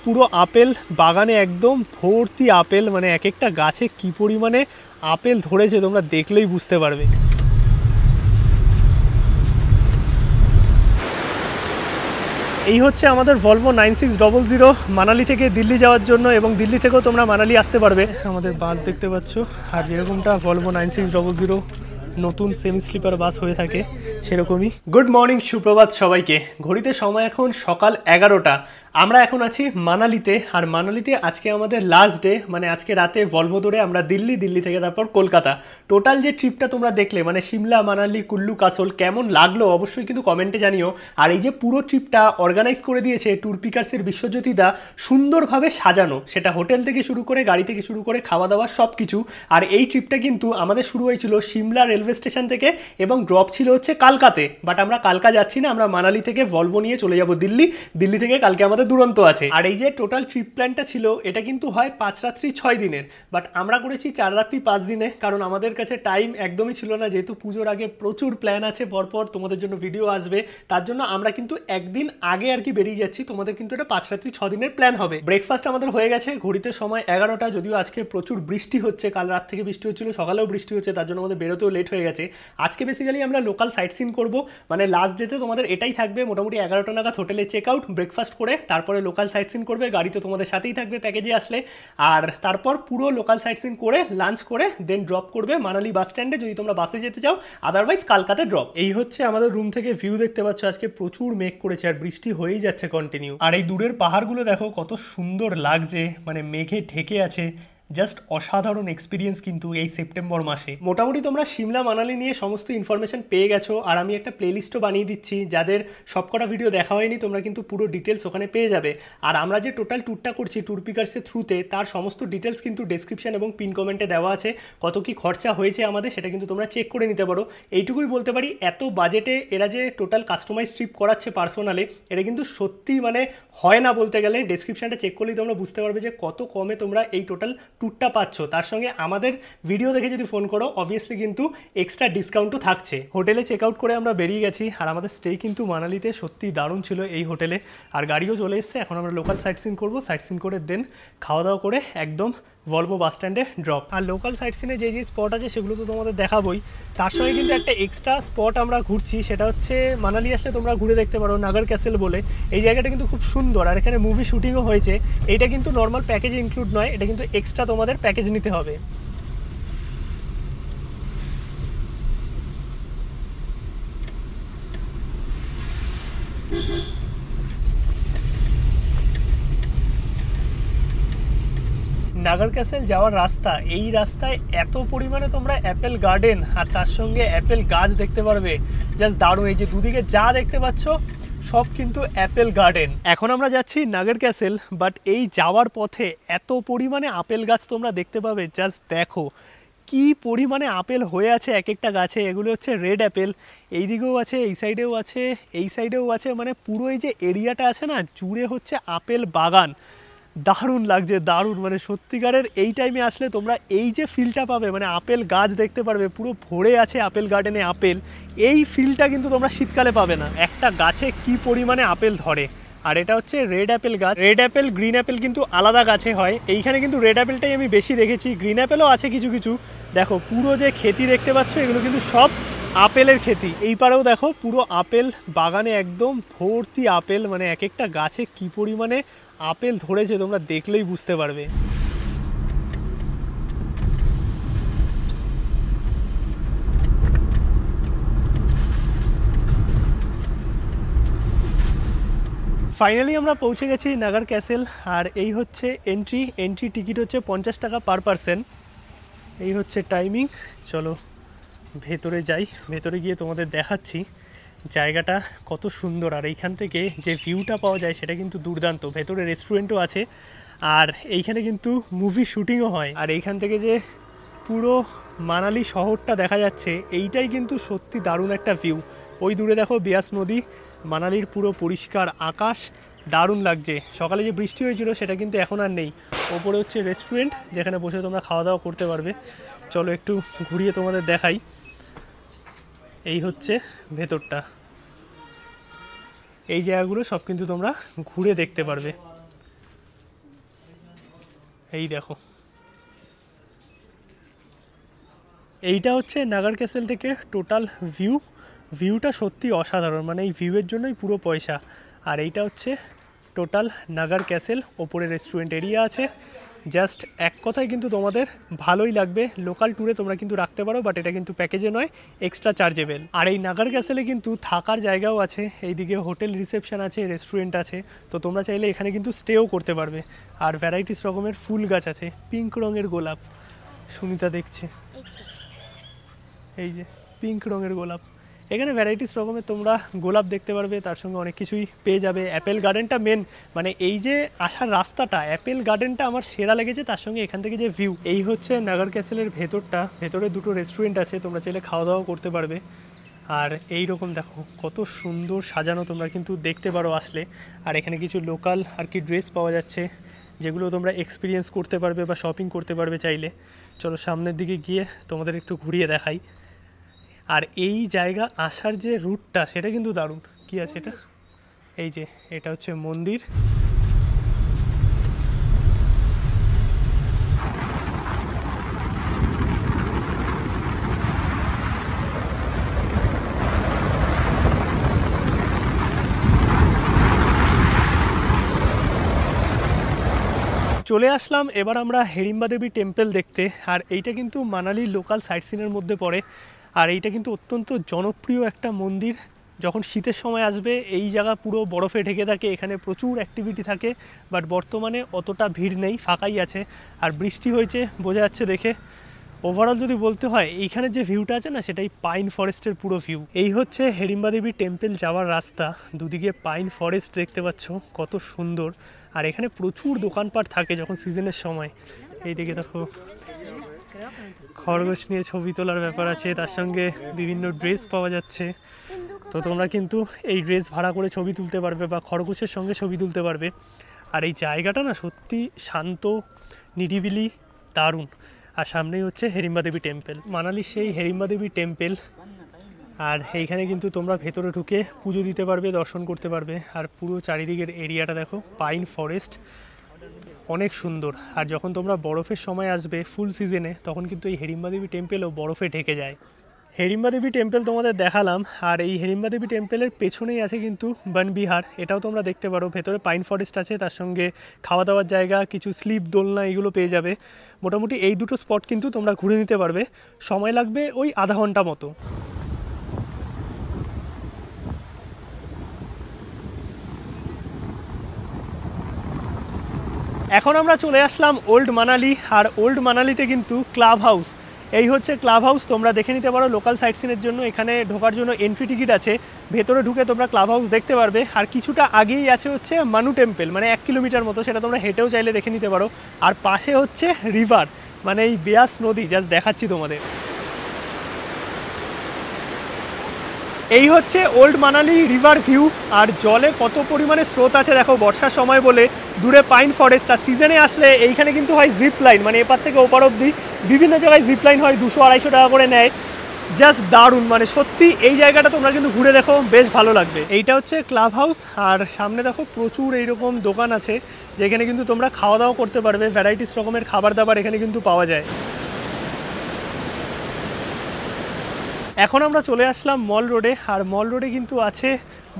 পুরো আপেল বাগানে একদম ভর্তি আপেল, মানে এক একটা গাছে কি পরিমাণে আপেল ধরেছে তোমরা দেখলেই বুঝতে পারবে। এই হচ্ছে আমাদের ভলভো 9600 মানালি থেকে দিল্লি যাওয়ার জন্য, এবং দিল্লি থেকেও তোমরা মানালি আসতে পারবে। আমাদের বাস দেখতে পাচ্ছ, আর যেরকমটা ভলভো 9600 নতুন সেমি স্লিপার বাস হয়ে থাকে সেরকমই। গুড মর্নিং, সুপ্রভাত সবাইকে। ঘড়িতে সময় এখন সকাল 11টা। আমরা এখন আছি মানালিতে, আর মানালিতে আজকে আমাদের লাস্ট ডে, মানে আজকে রাতে ভলভো ধরে আমরা দিল্লি থেকে তারপর কলকাতা। টোটাল যে ট্রিপটা তোমরা দেখলে, মানে সিমলা, মানালি, কুল্লু, কাসল, কেমন লাগলো অবশ্যই কিন্তু কমেন্টে জানিও। আর এই যে পুরো ট্রিপটা অর্গানাইজ করে দিয়েছে ট্যুর পিকার্সের বিশ্বজ্যোতি দা, সুন্দরভাবে সাজানো, সেটা হোটেল থেকে শুরু করে গাড়ি থেকে শুরু করে খাওয়া দাওয়া সব কিছু। আর এই ট্রিপটা কিন্তু আমাদের শুরু হয়েছিল সিমলা রেলওয়ে স্টেশন থেকে, এবং ড্রপ ছিল হচ্ছে কালকাতে। বাট আমরা কালকা যাচ্ছি না, আমরা মানালি থেকে ভলভো নিয়ে চলে যাব দিল্লি থেকে কালকে আমাদের দুরন্ত আছে। আর এই যে টোটাল ট্রিপ প্ল্যানটা ছিল, এটা কিন্তু হয় 5 রাত্রি 6 দিনের, বাট আমরা করেছি 4 রাত্রি 5 দিনে, কারণ আমাদের কাছে টাইম একদমই ছিল না। যেহেতু পুজোর আগে প্রচুর প্ল্যান আছে, পরপর তোমাদের জন্য ভিডিও আসবে, তার জন্য আমরা কিন্তু একদিন আগে আর কি বেরিয়ে যাচ্ছি। তোমাদের কিন্তু এটা 5 রাত্রি 6 দিনের প্ল্যান হবে। ব্রেকফাস্ট আমাদের হয়ে গেছে, ঘড়িতে সময় 11টা। যদিও আজকে প্রচুর বৃষ্টি হচ্ছে, কাল রাত থেকে বৃষ্টি হচ্ছিল, সকালেও বৃষ্টি হচ্ছে, তার জন্য আমাদের বেরোতেও লেট হয়ে গেছে। আজকে বেসিক্যালি আমরা লোকাল সাইট সিন করবো, মানে লাস্ট ডেতে তোমাদের এটাই থাকবে। মোটামুটি 11টা নাগাদ হোটেলে চেক আউট, ব্রেকফাস্ট করে তারপরে লোকাল সাইট সিন করবে। গাড়ি তো তোমাদের সাথেই থাকবে প্যাকেজে আসলে, আর তারপর পুরো লোকাল সাইট সিন করে লাঞ্চ করে দেন ড্রপ করবে মানালি বাস স্ট্যান্ডে, যদি তোমরা বাসে যেতে চাও, আদারওয়াইজ কালকাতে ড্রপ। এই হচ্ছে আমাদের রুম থেকে ভিউ, দেখতে পাচ্ছ আজকে প্রচুর মেঘ করেছে আর বৃষ্টি হয়েই যাচ্ছে কন্টিনিউ। আর এই দূরের পাহাড়গুলো দেখো কত সুন্দর লাগছে, মানে মেঘে ঢেকে আছে। জাস্ট অসাধারণ এক্সপিরিয়েন্স কিন্তু এই সেপ্টেম্বর মাসে। মোটামুটি তোমরা সিমলা মানালি নিয়ে সমস্ত ইনফরমেশন পেয়ে গেছো, আর আমি একটা প্লেলিস্টও বানিয়ে দিচ্ছি। যাদের সবকটা ভিডিও দেখা হয়নি, তোমরা কিন্তু পুরো ডিটেলস ওখানে পেয়ে যাবে। আর আমরা যে টোটাল ট্যুরটা করছি ট্যুর পিকার্সের থ্রুতে, তার সমস্ত ডিটেলস কিন্তু ডেসক্রিপশন এবং পিন কমেন্টে দেওয়া আছে। কত কি খরচা হয়েছে আমাদের, সেটা কিন্তু তোমরা চেক করে নিতে পারো। এইটুকুই বলতে পারি, এত বাজেটে এরা যে টোটাল কাস্টমাইজ ট্রিপ করাচ্ছে পার্সোনালে, এটা কিন্তু সত্যি মানে হয় না বলতে গেলে। ডেসক্রিপশনটা চেক করলেই তোমরা বুঝতে পারবে যে কত কমে তোমরা এই টোটাল ট্যুরটা পাচ্ছ। তার সঙ্গে আমাদের ভিডিও দেখে যদি ফোন করো, অবভিয়াসলি কিন্তু এক্সট্রা ডিসকাউন্টও থাকছে। হোটেলে চেক আউট করে আমরা বেরিয়ে গেছি, আর আমাদের স্টে কিন্তু মানালিতে সত্যি দারুণ ছিল এই হোটেলে। আর গাড়িও চলে এসছে, এখন আমরা লোকাল সাইট সিন করবো। সাইট সিন করে দেন খাওয়া দাওয়া করে একদম ভলভো বাস স্ট্যান্ডে ড্রপ। আর লোকাল সাইট সিনে যে স্পট আছে সেগুলো তো তোমাদের দেখাবোই, তার সঙ্গে কিন্তু একটা এক্সট্রা স্পট আমরা ঘুরছি, সেটা হচ্ছে মানালি আসলে তোমরা ঘুরে দেখতে পারো নাগর ক্যাসেল বলে। এই জায়গাটা কিন্তু খুব সুন্দর, আর এখানে মুভি শুটিংও হয়েছে। এইটা কিন্তু নর্মাল প্যাকেজে ইনক্লুড নয়, এটা কিন্তু এক্সট্রা তোমাদের প্যাকেজ নিতে হবে। নাগর ক্যাসেল যাওয়ার রাস্তা, এই রাস্তায় এত পরিমাণে তোমরা অ্যাপেল গার্ডেন আর তার সঙ্গে অ্যাপেল গাছ দেখতে পারবে, জাস্ট দারুণ। এই যে দুদিকে যা দেখতে পাচ্ছ সব কিন্তু অ্যাপেল গার্ডেন। এখন আমরা যাচ্ছি নাগর ক্যাসেল, বাট এই যাওয়ার পথে এত পরিমাণে আপেল গাছ তোমরা দেখতে পাবে, জাস্ট দেখো কি পরিমাণে আপেল হয়ে আছে এক একটা গাছে। এগুলো হচ্ছে রেড অ্যাপেল, এই দিকেও আছে, এই সাইডেও আছে, এই সাইডেও আছে, মানে পুরো এই যে এরিয়াটা আছে না, জুড়ে হচ্ছে আপেল বাগান। দারুণ লাগছে, দারুণ, মানে সত্যিকারের এই টাইমে আসলে তোমরা এই যে ফিলটা পাবে, মানে আপেল গাছ দেখতে পারবে, পুরো ভরে আছে আপেল গার্ডেনে আপেল। এই ফিলটা কিন্তু তোমরা শীতকালে পাবে না। একটা গাছে কি পরিমাণে আপেল ধরে। আর এটা হচ্ছে রেড অ্যাপেল গাছ। রেড অ্যাপেল গ্রিন অ্যাপেল কিন্তু আলাদা গাছে হয়, এইখানে কিন্তু রেড অ্যাপেলটাই আমি বেশি দেখেছি। গ্রিন অ্যাপেলও আছে কিছু কিছু। দেখো পুরো যে ক্ষেতি দেখতে পাচ্ছ, এগুলো কিন্তু সব আপেলের ক্ষেতি। এই পারেও দেখো পুরো আপেল বাগানে একদম ভর্তি আপেল, মানে এক একটা গাছে কি পরিমাণে আপেল ধরেছে তোমরা দেখলেই বুঝতে পারবে। ফাইনালি আমরা পৌঁছে গেছি নাগর ক্যাসেল, আর এই হচ্ছে এন্ট্রি টিকিট হচ্ছে 50 টাকা পার পারসন। এই হচ্ছে টাইমিং। চলো ভেতরে যাই, ভেতরে গিয়ে তোমাদের দেখাচ্ছি জায়গাটা কত সুন্দর। আর এইখান থেকে যে ভিউটা পাওয়া যায় সেটা কিন্তু দুর্দান্ত। ভেতরে রেস্টুরেন্টও আছে, আর এইখানে কিন্তু মুভি শুটিংও হয়। আর এইখান থেকে যে পুরো মানালি শহরটা দেখা যাচ্ছে, এইটাই কিন্তু সত্যি দারুণ একটা ভিউ। ওই দূরে দেখো বিয়াস নদী, মানালির পুরো পরিষ্কার আকাশ, দারুণ লাগছে। সকালে যে বৃষ্টি হয়েছিল সেটা কিন্তু এখন আর নেই। ওপরে হচ্ছে রেস্টুরেন্ট, যেখানে বসে তোমরা খাওয়া দাওয়া করতে পারবে। চলো একটু ঘুরিয়ে তোমাদের দেখাই। এই হচ্ছে ভেতরটা, এই জায়গাগুলো সব কিন্তু তোমরা ঘুরে দেখতে পারবে। এই দেখো, এইটা হচ্ছে নাগার ক্যাসেল থেকে টোটাল ভিউটা সত্যি অসাধারণ, মানে এই ভিউয়ের জন্যই পুরো পয়সা। আর এইটা হচ্ছে টোটাল নাগার ক্যাসেল, ওপরে রেস্টুরেন্ট এরিয়া আছে। জাস্ট এক কথায় কিন্তু তোমাদের ভালোই লাগবে। লোকাল ট্যুরে তোমরা কিন্তু রাখতে পারো, বাট এটা কিন্তু প্যাকেজে নয়, এক্সট্রা চার্জেবল। আর এই নাগার ক্যাসেলে কিন্তু থাকার জায়গাও আছে, এইদিকে হোটেল রিসেপশন আছে, রেস্টুরেন্ট আছে, তো তোমরা চাইলে এখানে কিন্তু স্টেও করতে পারবে। আর ভ্যারাইটিস রকমের ফুল গাছ আছে, পিঙ্ক রঙের গোলাপ সুনিতা দেখছে, এই যে পিঙ্ক রঙের গোলাপ। এখানে ভ্যারাইটিস রকমের তোমরা গোলাপ দেখতে পারবে, তার সঙ্গে অনেক কিছুই পেয়ে যাবে। অ্যাপেল গার্ডেনটা মেন, মানে এই যে আসার রাস্তাটা, অ্যাপেল গার্ডেনটা আমার সেরা লেগেছে, তার সঙ্গে এখান থেকে যে ভিউ। এই হচ্ছে নাগার ক্যাসেলের ভেতরটা, ভেতরে দুটো রেস্টুরেন্ট আছে, তোমরা চাইলে খাওয়া দাওয়া করতে পারবে। আর এই রকম দেখো কত সুন্দর সাজানো, তোমরা কিন্তু দেখতে পারো আসলে। আর এখানে কিছু লোকাল আর কি ড্রেস পাওয়া যাচ্ছে, যেগুলো তোমরা এক্সপিরিয়েন্স করতে পারবে বা শপিং করতে পারবে চাইলে। চলো সামনের দিকে গিয়ে তোমাদের একটু ঘুরিয়ে দেখাই। আর এই জায়গা আসার যে রুটটা সেটা কিন্তু দারুণ। কি আছে এটা? এই যে এটা হচ্ছে মন্দির। চলে আসলাম এবার আমরা হিড়িম্বা দেবী টেম্পল দেখতে। আর এইটা কিন্তু মানালির লোকাল সাইট সিনের মধ্যে পড়ে। আর এইটা কিন্তু অত্যন্ত জনপ্রিয় একটা মন্দির। যখন শীতের সময় আসবে এই জায়গা পুরো বরফে ঢেকে থাকে, এখানে প্রচুর অ্যাক্টিভিটি থাকে, বাট বর্তমানে অতটা ভিড় নেই, ফাঁকাই আছে। আর বৃষ্টি হয়েছে বোঝা যাচ্ছে দেখে। ওভারঅল যদি বলতে হয় এইখানে যে ভিউটা আছে না, সেটাই পাইন ফরেস্টের পুরো ভিউ। এই হচ্ছে হিড়িম্বা দেবী টেম্পল যাওয়ার রাস্তা, দুদিকে পাইন ফরেস্ট দেখতে পাচ্ছ কত সুন্দর। আর এখানে প্রচুর দোকানপাট থাকে যখন সিজনের সময়। এই দিকে দেখো খরগোশ নিয়ে ছবি তোলার ব্যাপার আছে, তার সঙ্গে বিভিন্ন ড্রেস পাওয়া যাচ্ছে। তো তোমরা কিন্তু এই ড্রেস ভাড়া করে ছবি তুলতে পারবে বা খরগোশের সঙ্গে ছবি তুলতে পারবে। আর এই জায়গাটা না সত্যি শান্ত, নিরিবিলি, দারুণ। আর সামনেই হচ্ছে হিড়িম্বা দেবী টেম্পল, মানালির সেই হিড়িম্বা দেবী টেম্পল। আর এইখানে কিন্তু তোমরা ভেতরে ঢুকে পুজো দিতে পারবে, দর্শন করতে পারবে। আর পুরো চারিদিকের এরিয়াটা দেখো, পাইন ফরেস্ট, অনেক সুন্দর। আর যখন তোমরা বরফের সময় আসবে ফুল সিজনে, তখন কিন্তু এই হিড়িম্বা দেবী টেম্পলও বরফে ঢেকে যায়। হিড়িম্বা দেবী টেম্পল তোমাদের দেখালাম। আর এই হিড়িম্বা দেবী টেম্পলের পেছনেই আছে কিন্তু বনবিহার, এটাও তোমরা দেখতে পারো। ভেতরে পাইন ফরেস্ট আছে, তার সঙ্গে খাওয়া দাওয়ার জায়গা, কিছু স্লিপ দোলনা এগুলো পেয়ে যাবে। মোটামুটি এই দুটো স্পট কিন্তু তোমরা ঘুরে নিতে পারবে, সময় লাগবে ওই আধা ঘন্টা মতো। এখন আমরা চলে আসলাম ওল্ড মানালি। আর ওল্ড মানালিতে কিন্তু ক্লাব হাউস, এই হচ্ছে ক্লাব হাউস, তোমরা দেখে নিতে পারো লোকাল সাইট সিনের জন্য। এখানে ঢোকার জন্য এন্ট্রি টিকিট আছে, ভেতরে ঢুকে তোমরা ক্লাব হাউস দেখতে পারবে। আর কিছুটা আগেই আছে হচ্ছে মানু টেম্পল, মানে 1 কিলোমিটার মতো, সেটা তোমরা হেঁটেও চাইলে দেখে নিতে পারো। আর পাশে হচ্ছে রিভার, মানে এই বেয়াস নদী, জাস্ট দেখাচ্ছি তোমাদের। এই হচ্ছে ওল্ড মানালি রিভার ভিউ। আর জলে কত পরিমাণে স্রোত আছে দেখো, বর্ষার সময় বলে দূরে পাইন ফরেস্ট। আর সিজনে আসলে এইখানে কিন্তু হয় জিপ লাইন, মানে এপার থেকে ওপার অবধি বিভিন্ন জায়গায় জিপ লাইন হয়, 200-250 টাকা করে নেয়। জাস্ট দারুণ, মানে সত্যি এই জায়গাটা তোমরা কিন্তু ঘুরে দেখো, বেশ ভালো লাগবে। এইটা হচ্ছে ক্লাব হাউস। আর সামনে দেখো প্রচুর এইরকম দোকান আছে, যেখানে কিন্তু তোমরা খাওয়া দাওয়া করতে পারবে। ভ্যারাইটিস রকমের খাবার দাবার এখানে কিন্তু পাওয়া যায়। এখন আমরা চলে আসলাম মল রোডে। আর মল রোডে কিন্তু আছে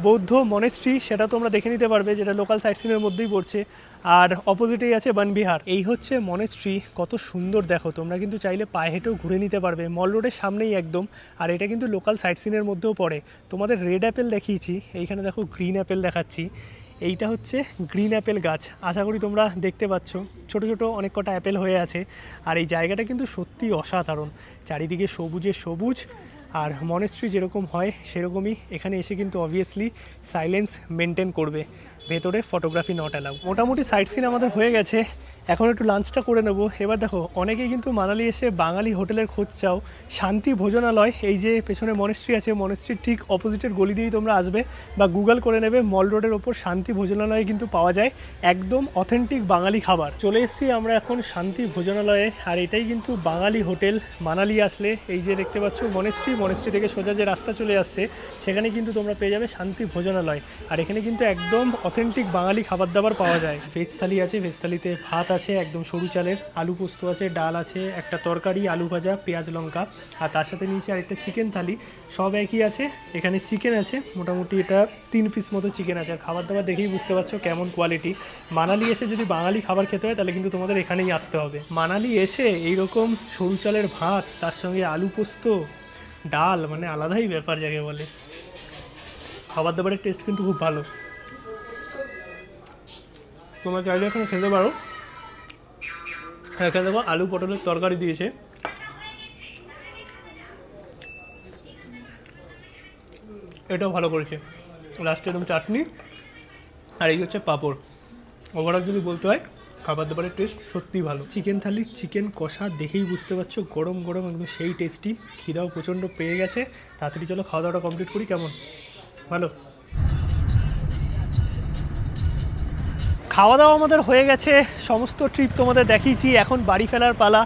বৌদ্ধ মনেস্ট্রি, সেটা তোমরা দেখে নিতে পারবে, যেটা লোকাল সাইট সিনের মধ্যেই পড়ছে। আর অপোজিটেই আছে বনবিহার। এই হচ্ছে মনেস্ট্রি, কত সুন্দর দেখো। তোমরা কিন্তু চাইলে পায়ে হেঁটেও ঘুরে নিতে পারবে, মল রোডের সামনেই একদম। আর এটা কিন্তু লোকাল সাইট সিনের মধ্যেও পড়ে। তোমাদের রেড অ্যাপেল দেখিয়েছি, এইখানে দেখো গ্রিন অ্যাপেল দেখাচ্ছি। এইটা হচ্ছে গ্রিন অ্যাপেল গাছ, আশা করি তোমরা দেখতে পাচ্ছ, ছোট ছোট অনেক কটা অ্যাপেল হয়ে আছে। আর এই জায়গাটা কিন্তু সত্যি অসাধারণ, চারিদিকে সবুজে সবুজ। আর মনেস্ট্রি যেরকম হয় সেরকমই এখানে এসে কিন্তু অবভিয়াসলি সাইলেন্স মেনটেন করবে, ভেতরে ফটোগ্রাফি নট অ্যালাউ। মোটামুটি সাইট সিন আমাদের হয়ে গেছে, এখন একটু লাঞ্চটা করে নেব। এবার দেখো অনেকেই কিন্তু মানালি এসে বাঙালি হোটেলের খোঁজ চাও, শান্তি ভোজনালয়, এই যে পেছনে মনেস্ট্রি আছে, মনেস্ট্রির ঠিক অপোজিটের গলি দিয়েই তোমরা আসবে, বা গুগল করে নেবে মল রোডের ওপর শান্তি ভোজনালয়ে কিন্তু পাওয়া যায় একদম অথেন্টিক বাঙালি খাবার। চলে এসেছি আমরা এখন শান্তি ভোজনালয়ে। আর এটাই কিন্তু বাঙালি হোটেল মানালি আসলে। এই যে দেখতে পাচ্ছ মনেস্ট্রি থেকে সোজা যে রাস্তা চলে আসছে, সেখানে কিন্তু তোমরা পেয়ে যাবে শান্তি ভোজনালয়। আর এখানে কিন্তু একদম অথেন্টিক বাঙালি খাবার দাবার পাওয়া যায়। ভেজ থালি আছে, ভেজ থালিতে ভাত আছে একদম সরু চালের, আলু পোস্ত আছে, ডাল আছে, একটা তরকারি, আলু ভাজা, পেঁয়াজ লঙ্কা, আর তার সাথে নিচে আরেকটা চিকেন থালি। সব একই আছে। এখানে চিকেন আছে মোটামুটি, এটা 3 পিস মতো চিকেন আছে। আর খাবার দাবার দেখেই বুঝতে পারছো কেমন কোয়ালিটি। মানালি এসে যদি বাঙালি খাবার খেতে হয় তাহলে কিন্তু তোমাদের এখানেই আসতে হবে। মানালি এসে এইরকম সরু চালের ভাত, তার সঙ্গে আলু পোস্ত, ডাল, মানে আলাদাই ব্যাপার যাকে বলে। খাবার দাবারের টেস্ট কিন্তু খুব ভালো। তোমরা চাইলে এখানে খেতে পারো। এখানে দেখো আলু পটলের তরকারি দিয়েছে, এটাও ভালো করেছে। লাস্টে একদম চাটনি, আর এই হচ্ছে পাঁপড়। ওভারঅল যদি বলতে হয় খাবার দাবারের টেস্ট সত্যিই ভালো। চিকেন থালি, চিকেন কষা দেখেই বুঝতে পারছো গরম গরম একদম সেই টেস্টি। খিদাও প্রচণ্ড পেয়ে গেছে, তাড়াতাড়ি চলো খাওয়া দাওয়াটা কমপ্লিট করি। কেমন ভালো খাওয়া দাওয়া আমাদের হয়ে গেছে, সমস্ত ট্রিপ তোমাদের দেখিয়েছি। এখন বাড়ি ফেরার পালা।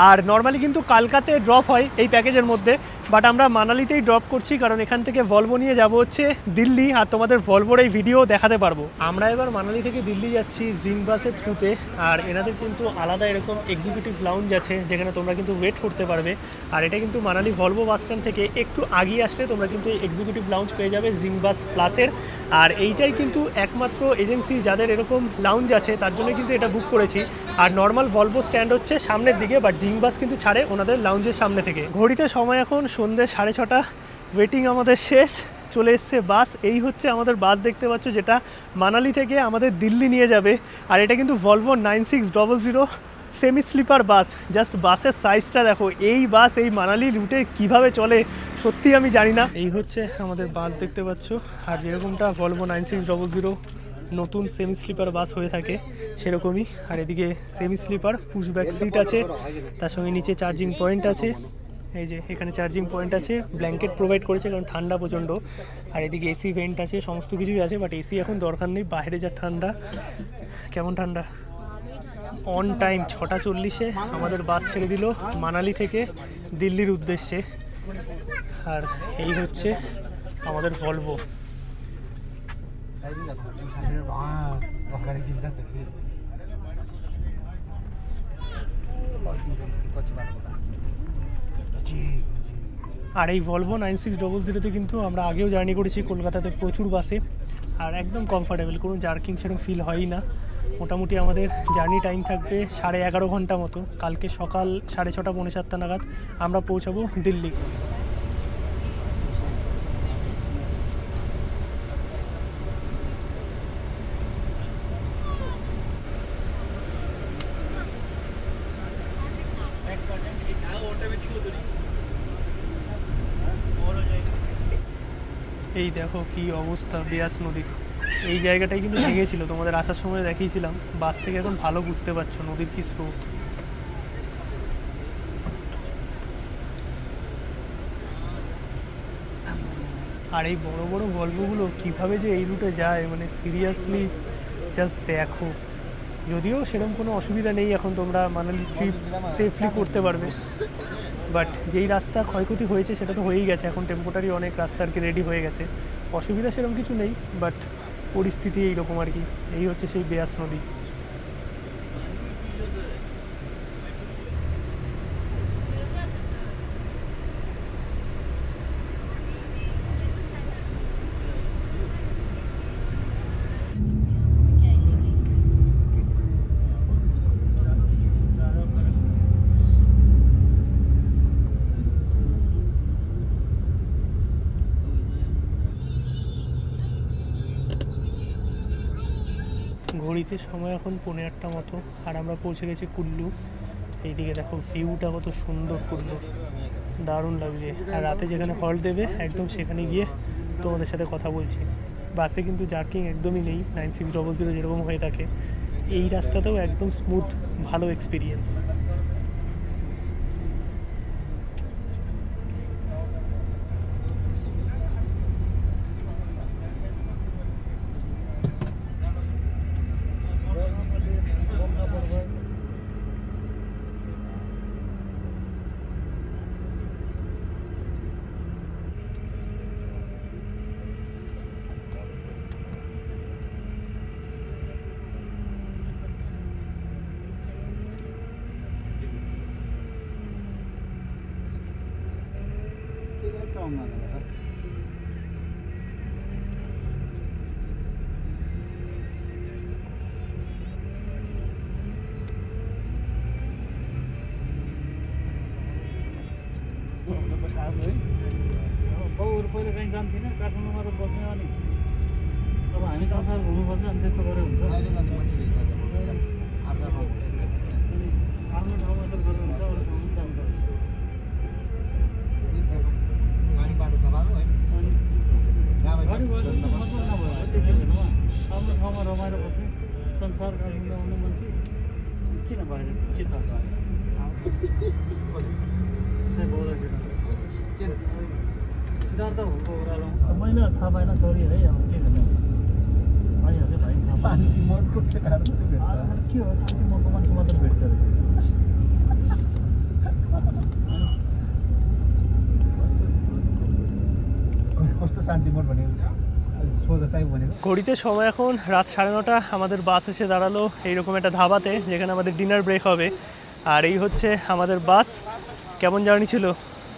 আর নর্মালি কিন্তু কালকাতে ড্রপ হয় এই প্যাকেজের মধ্যে, বাট আমরা মানালিতেই ড্রপ করছি, কারণ এখান থেকে ভলভো নিয়ে যাব হচ্ছে দিল্লি, আর তোমাদের ভলভোর এই ভিডিও দেখাতে পারবো। আমরা এবার মানালি থেকে দিল্লি যাচ্ছি জিং বাসের থ্রুতে। আর এনাদের কিন্তু আলাদা এরকম এক্সিকিউটিভ লাউঞ্জ আছে যেখানে তোমরা কিন্তু ওয়েট করতে পারবে। আর এটা কিন্তু মানালি ভলভো বাস স্ট্যান্ড থেকে একটু আগিয়ে আসলে তোমরা কিন্তু এই এক্সিকিউটিভ লাউঞ্জ পেয়ে যাবে জিং বাস প্লাসের। আর এইটাই কিন্তু একমাত্র এজেন্সি যাদের এরকম লাউঞ্জ আছে, তার জন্য কিন্তু এটা বুক করেছি। আর নর্মাল ভলভো স্ট্যান্ড হচ্ছে সামনের দিকে, বাট জিং বাস কিন্তু ছাড়ে ওনাদের লাউঞ্জের সামনে থেকে। ঘড়িতে সময় এখন সন্ধ্যে 6:30। ওয়েটিং আমাদের শেষ, চলে এসছে বাস। এই হচ্ছে আমাদের বাস দেখতে পাচ্ছ, যেটা মানালি থেকে আমাদের দিল্লি নিয়ে যাবে। আর এটা কিন্তু Volvo 9600 semi sleeper bus. Just বাসের সাইজটা দেখো। এই বাস এই মানালি রুটে কিভাবে চলে সত্যি আমি জানি না। এই হচ্ছে আমাদের বাস দেখতে পাচ্ছ। আর যেরকমটা ভলভো 9600 নতুন সেমি স্লিপার বাস হয়ে থাকে সেরকমই। আর এদিকে সেমি স্লিপার পুশব্যাক সিট আছে, তার সঙ্গে নিচে চার্জিং পয়েন্ট আছে। এই যে এখানে চার্জিং পয়েন্ট আছে, ব্ল্যাঙ্কেট প্রোভাইড করেছে কারণ ঠান্ডা প্রচণ্ড। আর এদিকে এসি ভেন্ট আছে, সমস্ত কিছুই আছে, বাট এসি এখন দরকার নেই, বাইরে যা ঠান্ডা। কেমন ঠান্ডা। অন টাইম 6:40 আমাদের বাস ছেড়ে দিল মানালি থেকে দিল্লির উদ্দেশ্যে। আর এই হচ্ছে আমাদের ভলভো। আর এই ভলভো 9600 কিন্তু আমরা আগেও জার্নি করেছি কলকাতাতে প্রচুর বাসে, আর একদম কমফর্টেবল, কোনো জার্কিং সেরকম ফিল হয়ই না। মোটামুটি আমাদের জার্নি টাইম থাকবে 11.5 ঘন্টা মতো। কালকে সকাল 6:30 পৌনে 7টা নাগাদ আমরা পৌঁছাবো দিল্লি। এই দেখো কি অবস্থা বেয়াস নদীর। এই জায়গাটাই কিন্তু ভেঙেছিল, তোমাদের আসার সময় দেখিয়েছিলাম। বাস থেকে এখন ভালো বুঝতে পারছো নদীর কি স্রোত। আর এই বড় বড় ভলভোগুলো কিভাবে যে এই রুটে যায়, মানে সিরিয়াসলি জাস্ট দেখো। যদিও সেরকম কোনো অসুবিধা নেই, এখন তোমরা মানালি ট্রিপ সেফলি করতে পারবে। বাট যেই রাস্তা ক্ষয়ক্ষতি হয়েছে সেটা তো হয়েই গেছে, এখন টেম্পোরারি অনেক রাস্তা আর কি রেডি হয়ে গেছে। অসুবিধা সেরকম কিছু নেই, বাট পরিস্থিতি এইরকম আর কি। এই হচ্ছে সেই বেয়াস নদী। ঘড়িতে সময় এখন 8:15 মতো, আর আমরা পৌঁছে গেছি কুল্লু। এইদিকে দেখো ভিউটা কত সুন্দর, কুল্লু দারুণ লাগছে। আর রাতে যেখানে হল্ট দেবে একদম সেখানে গিয়ে তোমাদের সাথে কথা বলছি। বাসে কিন্তু জার্কিং একদমই নেই, 9600 যেরকম হয়ে থাকে। এই রাস্তাতেও একদম স্মুথ, ভালো এক্সপিরিয়েন্স। बाउहरू पहिला कहीँ जान्थेन काठमाडौँमा त बस्ने अनि अब हामी संसार घुम्नुपर्छ अनि त्यस्तो गरेर हुन्छ अनि आफ्नो ठाउँमा त गरेर हुन्छ अरू ठाउँमा जानुपर्छ अनि गाडी बाटो मतलब नभयो त्यो के भन्नु आफ्नो ठाउँमा रमाएर बस्ने संसार काठमाडौँ आउने मान्छे किन बाहिर के थाहा सिद्धार्थ हुनुको ओह्रालो मैले थाहा पाएन सरी है अब के गर्नु भइहाल्यो भाइ शान्ति मोडको के हो शान्ति मोडको मान्छे मात्र भेट्छ कस्तो शान्ति मोड भनेको সোজা টাইপ भनेको ঘড়িতে সময় এখন রাত 9:30 আমাদের বাস এসে দাঁড়ালো এইরকম একটা ধাবাতে যেখানে আমাদের ডিনার ব্রেক হবে আর এই হচ্ছে আমাদের বাস কেমন জার্নি ছিল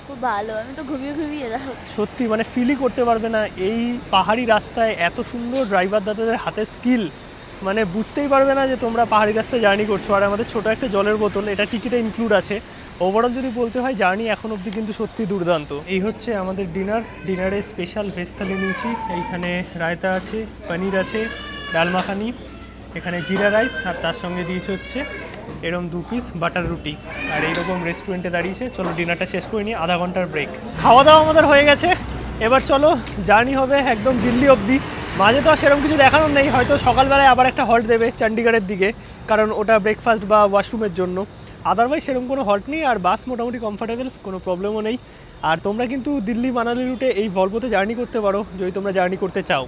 খুব ভালো আমি তো ঘুমিয়ে এলাম সত্যি মানে ফিলই করতে পারবে না এই পাহাড়ি রাস্তায় এত সুন্দর ড্রাইভার দাদাদের হাতে স্কিল মানে বুঝতেই পারবে না যে তোমরা পাহাড়ি রাস্তায় জার্নি করছো আর আমাদের ছোট একটা জলের বোতল এটা টিকিটে ইনক্লুড আছে ওভারঅল যদি বলতে হয় জার্নি এখন অবধি কিন্তু সত্যি দুর্দান্ত এই হচ্ছে আমাদের ডিনারে স্পেশাল ভেজ থালি নিয়েছি এইখানে রায়তা আছে পনির আছে ডাল মাখানি এখানে জিরা রাইস আর তার সঙ্গে দিয়েছে হচ্ছে এরকম 2 পিস বাটার রুটি আর এইরকম রেস্টুরেন্টে দাঁড়িয়েছে চলো ডিনারটা শেষ করে নিই আধা ঘন্টার ব্রেক খাওয়া দাওয়া আমাদের হয়ে গেছে এবার চলো জার্নি হবে একদম দিল্লি অবধি মাঝে তো আর সেরকম কিছু দেখানোর নেই হয়তো সকালবেলায় আবার একটা হল্ট দেবে চণ্ডীগড়ের দিকে কারণ ওটা ব্রেকফাস্ট বা ওয়াশরুমের জন্য আদারওয়াইজ সেরকম কোনো হল্ট নেই আর বাস মোটামুটি কমফোর্টেবল কোনো প্রবলেমও নেই আর তোমরা কিন্তু দিল্লি মানালি রুটে এই ভলভোতে জার্নি করতে পারো যদি তোমরা জার্নি করতে চাও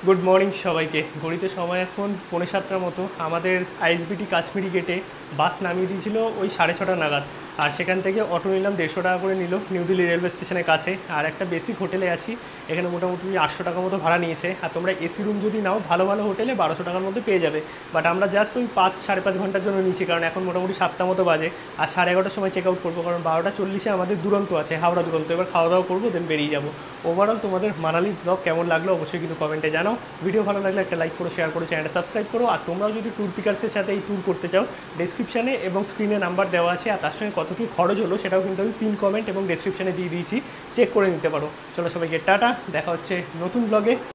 গুড মর্নিং সবাইকে ঘড়িতে সময় এখন 7:45 মতো আমাদের আইএসবিটি কাশ্মীরি গেটে বাস নামিয়ে দিয়েছিল ওই 6:30 নাগাদ আর সেখান থেকে অটো নিলাম 150 টাকা করে নিল নিউ দিল্লি রেলওয়ে স্টেশনের কাছে আর একটা বেসিক হোটেলে আছি এখানে মোটামুটি 800 টাকা মতো ভাড়া নিয়েছে আর তোমরা এসি রুম যদি নাও ভালো ভালো হোটেলে 1200 টাকার মধ্যে পেয়ে যাবে বাট আমরা জাস্ট ওই 5-5.5 ঘন্টার জন্য নিয়েছি কারণ এখন মোটামুটি 7টা মতো বাজে আর 11:30টার সময় চেক আউট করবো কারণ 12:40-এ আমাদের দুরন্ত আছে হাওড়া দুরন্ত এবার খাওয়া দাওয়া করবো দেন বেরিয়ে যাবো ওভারঅল তোমাদের মানালি ব্লগ কেমন লাগলো অবশ্যই কিন্তু কমেন্টে জানাও ভিডিও ভালো লাগলে একটা লাইক করো শেয়ার করো চ্যানেলটা সাবস্ক্রাইব করো আর তোমরাও যদি ট্যুর পিকার্সের সাথে এই ট্যুর করতে চাও ডেসক্রিপশানে এবং স্ক্রিনে নাম্বার দেওয়া আছে আর তার সঙ্গে কত কী খরচ হলো সেটাও কিন্তু আমি পিন কমেন্ট এবং ডেসক্রিপশানে দিয়ে দিয়েছি চেক করে নিতে পারো চলো সবাইকে টাটা দেখা হচ্ছে নতুন ব্লগে